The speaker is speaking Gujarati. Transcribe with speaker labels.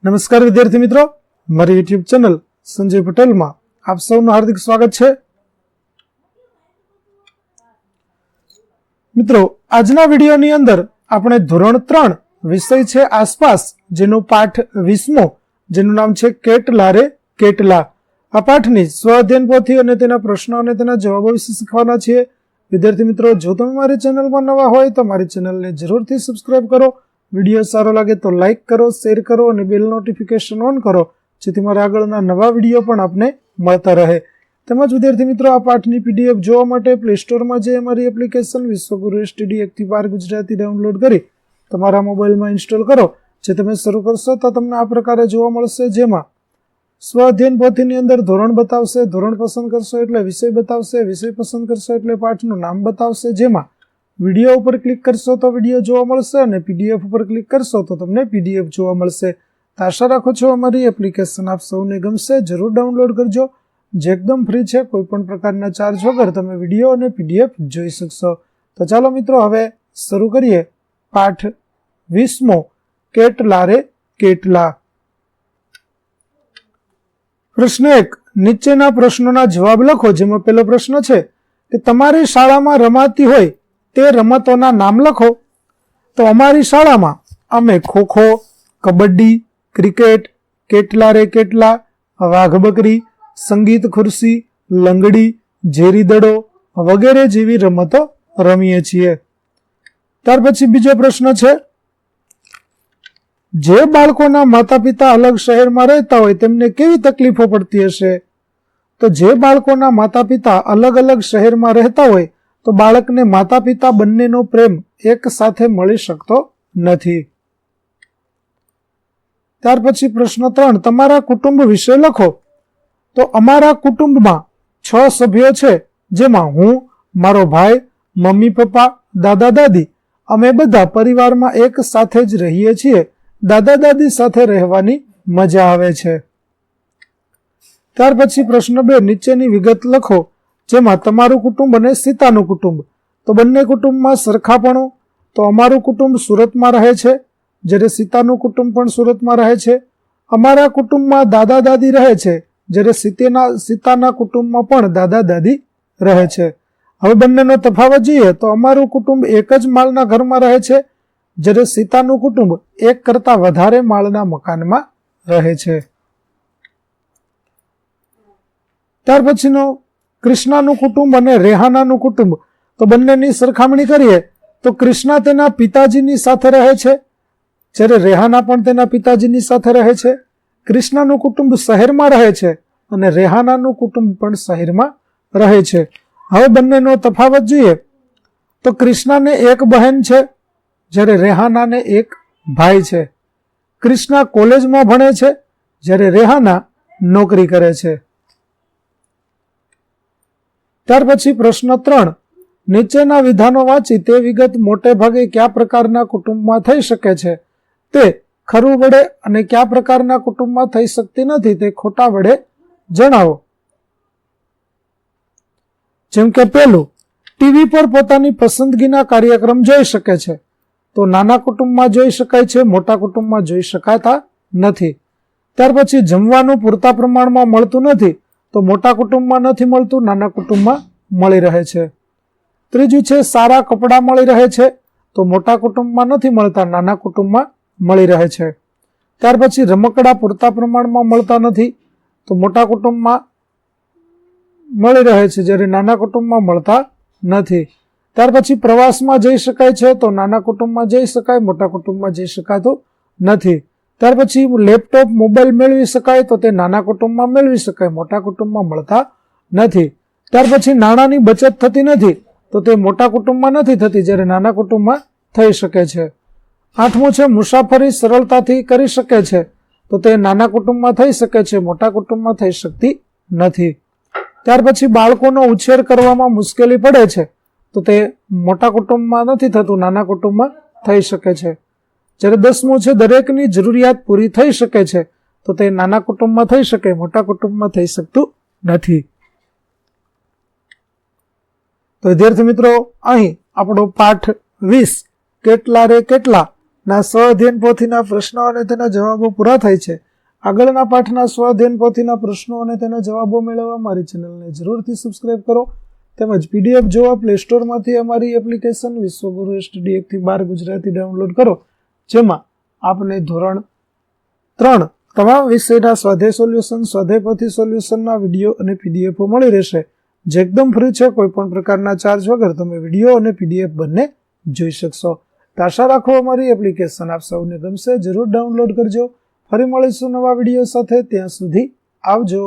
Speaker 1: નમસ્કાર વિદ્યાર્થી મિત્રો, મારી યુટ્યુબ ચેનલ સંજય પટેલમાં આપ સૌનું હાર્દિક સ્વાગત છે. મિત્રો, આજના વિડીયોની અંદર આપણે ધોરણ 3 વિષય છે આસપાસ, જેનો પાઠ 20મો, જેનું નામ છે કેટલા રે કેટલા. આ પાઠની સ્વઅધ્યયન પોથી અને તેના પ્રશ્નો અને તેના જવાબો વિશે શીખવાના છીએ. વિદ્યાર્થી મિત્રો, જો તમે મારી ચેનલમાં નવા હોય તો મારી ચેનલને જરૂરથી સબસ્ક્રાઇબ કરો. વિડીયો સારો લાગે તો લાઇક કરો, શેર કરો અને બેલ નોટિફિકેશન ઓન કરો, જેથી મારા આગળના નવા વિડીયો પણ આપને મળતા રહે. તેમજ વિદ્યાર્થી મિત્રો, આ પાઠની પીડીએફ જોવા માટે પ્લે સ્ટોરમાં જઈ અમારી એપ્લિકેશન વિશ્વગુરુ STD 1-12 ગુજરાતી ડાઉનલોડ કરી તમારા મોબાઈલમાં ઇન્સ્ટોલ કરો. જે તમે શરૂ કરશો તો તમને આ પ્રકારે જોવા મળશે, જેમાં સ્વઅધ્યયન પોથીની અંદર ધોરણ બતાવશે, ધોરણ પસંદ કરશો એટલે વિષય બતાવશે, વિષય પસંદ કરશો એટલે પાઠનું નામ બતાવશે, જેમાં વિડીયો ઉપર ક્લિક કરશો તો વિડીયો જોવા મળશે અને પીડીએફ ઉપર ક્લિક કરશો તો તમને પીડીએફ જોવા મળશે. તો આશા રાખું છું અમારી એપ્લિકેશન આપ સૌને ગમશે. જરૂર ડાઉનલોડ કરજો, જે એકદમ ફ્રી છે. કોઈ પણ પ્રકારના ચાર્જ વગર તમે વિડીયો અને પીડીએફ જોઈ શકશો. તો ચાલો મિત્રો, હવે શરૂ કરીએ પાઠ 20મો, કેટલા રે કેટલા. પ્રશ્ન 1, નીચેના પ્રશ્નોના જવાબ લખો. જેમાં પહેલો પ્રશ્ન છે કે તમારી શાળામાં રમાતી હોય તે રમતોના નામ લખો. તો અમારી શાળામાં અમે ખોખો, કબડ્ડી, ક્રિકેટ, કેટલા રે કેટલા, વાઘ બકરી, સંગીત ખુરશી, લંગડી, ઝેરી દડો વગેરે જેવી રમતો રમીએ છીએ. ત્યાર પછી બીજો પ્રશ્ન છે, જે બાળકોના માતા પિતા અલગ શહેરમાં રહેતા હોય તેમને કેવી તકલીફો પડતી હશે? તો જે બાળકોના માતા પિતા અલગ અલગ શહેરમાં રહેતા હોય તો બાળકને માતા પિતા બંનેનો પ્રેમ એક સાથે મળી શકતો નથી. ત્યાર પછી પ્રશ્ન 3, તમારા કુટુંબ વિશે લખો. તો અમારા કુટુંબમાં 6 સભ્યો છે, જેમાં હું, મારો ભાઈ, મમ્મી પપ્પા, દાદા દાદી, અમે બધા પરિવારમાં એક સાથે જ રહીએ છીએ. દાદા દાદી સાથે રહેવાની મજા આવે છે. ત્યાર પછી પ્રશ્ન 2, નીચેની વિગત લખો, જેમાં તમારું કુટુંબ અને સીતાનું કુટુંબ. તો બંને કુટુંબમાં સરખાપણું. તો અમારું કુટુંબ સુરતમાં રહે છે, જ્યારે સીતાનું કુટુંબ પણ સુરતમાં રહે છે. અમારા કુટુંબમાં દાદા દાદી રહે છે, જ્યારે સીતાના કુટુંબમાં પણ દાદા દાદી રહે છે. હવે બંનેનો તફાવત જોઈએ તો અમારું કુટુંબ એક જ માળના ઘરમાં રહે છે, જ્યારે સીતાનું કુટુંબ એક કરતા વધારે માળના મકાનમાં રહે છે. ત્યાર પછીનો કૃષ્ણાનું કુટુંબ અને રેહાનાનું કુટુંબ. તો બંનેની સરખામણી કરીએ તો કૃષ્ણા તેના પિતાજીની સાથે રહે છે, જ્યારે રેહાના પણ તેના પિતાજીની સાથે રહે છે. કૃષ્ણાનું કુટુંબ શહેરમાં રહે છે અને રેહાનાનું કુટુંબ પણ શહેરમાં રહે છે. હવે બંનેનો તફાવત જોઈએ તો કૃષ્ણાને એક બહેન છે, જ્યારે રેહાનાને એક ભાઈ છે. કૃષ્ણા કોલેજમાં ભણે છે, જ્યારે રેહાના નોકરી કરે છે. ત્યાર પછી પ્રશ્ન 3, નીચેના વિધાનો વાંચી તે વિગત મોટે ભાગે કયા પ્રકારના કુટુંબમાં થઈ શકે છે તે ખરું વડે અને કયા પ્રકારના કુટુંબમાં થઈ શકતી નથી તે ખોટા વડે જણાવો. જેમ કે પહેલું, ટીવી પર પોતાની પસંદગીના કાર્યક્રમ જોઈ શકે છે. તો નાના કુટુંબમાં જોઈ શકાય છે, મોટા કુટુંબમાં જોઈ શકાતા નથી. ત્યાર પછી જમવાનું પૂરતા પ્રમાણમાં મળતું નથી. તો મોટા કુટુંબમાં નથી મળતું, નાના કુટુંબમાં મળી રહે છે. ત્રીજું છે, સારા કપડાં મળી રહે છે. તો મોટા કુટુંબમાં નથી મળતા, નાના કુટુંબમાં મળી રહે છે. ત્યાર પછી રમકડા પૂરતા પ્રમાણમાં મળતા નથી. તો મોટા કુટુંબમાં મળી રહે છે, જ્યારે નાના કુટુંબમાં મળતા નથી. ત્યાર પછી પ્રવાસમાં જઈ શકાય છે. તો નાના કુટુંબમાં જઈ શકાય, મોટા કુટુંબમાં જઈ શકાતું નથી. ત્યાર પછી લેપટોપ, મોબાઈલ મેળવી શકાય. તો તે નાના કુટુંબમાં મેળવી શકાય, મોટા કુટુંબમાં મળતા નથી. ત્યાર પછી નાણાંની બચત થતી નથી. તો તે મોટા કુટુંબમાં નથી થતી, જ્યારે નાના કુટુંબમાં થઈ શકે છે. 8મું છે, મુસાફરી સરળતાથી કરી શકે છે. તો તે નાના કુટુંબમાં થઈ શકે છે, મોટા કુટુંબમાં થઈ શકતી નથી. ત્યાર પછી બાળકોનો ઉછેર કરવામાં મુશ્કેલી પડે છે. તો તે મોટા કુટુંબમાં નથી થતું, નાના કુટુંબમાં થઈ શકે છે. જ્યારે 10મું છે, દરેકની જરૂરિયાત પૂરી થઈ શકે છે. તો તે નાના કુટુંબમાં થઈ શકે, મોટા કુટુંબમાં થઈ શકતું નથી. તો વિદ્યાર્થી મિત્રો, અહીં આપણો પાઠ 20 કેટલા રે કેટલા ના સ્વ-અધ્યયન પોથીના પ્રશ્નો અને તેના જવાબો પૂરા થાય છે. આગળના પાઠના સ્વ-અધ્યયન પોથીના પ્રશ્નો અને તેના જવાબો મેળવવા મારી ચેનલને જરૂરથી સબસ્ક્રાઇબ કરો. તેમજ પીડીએફ જોવા પ્લે સ્ટોરમાંથી અમારી એપ્લિકેશન વિશ્વગુરુ સ્ટડી 1 થી 12 ગુજરાતી ડાઉનલોડ કરો, જેમાં આપને ધોરણ 3 તમામ વિષયના સ્વાધ્યાય સોલ્યુશન, સ્વાધ્યાય પોથી સોલ્યુશનના વિડીયો અને પીડીએફો મળી રહેશે, જે એકદમ ફ્રી છે. કોઈ પણ પ્રકારના ચાર્જ વગર તમે વિડીયો અને પીડીએફ બંને જોઈ શકશો. તો આશા રાખો અમારી એપ્લિકેશન આપ સૌને ગમશે. જરૂર ડાઉનલોડ કરજો. ફરી મળીશું નવા વિડીયો સાથે. ત્યાં સુધી આવજો.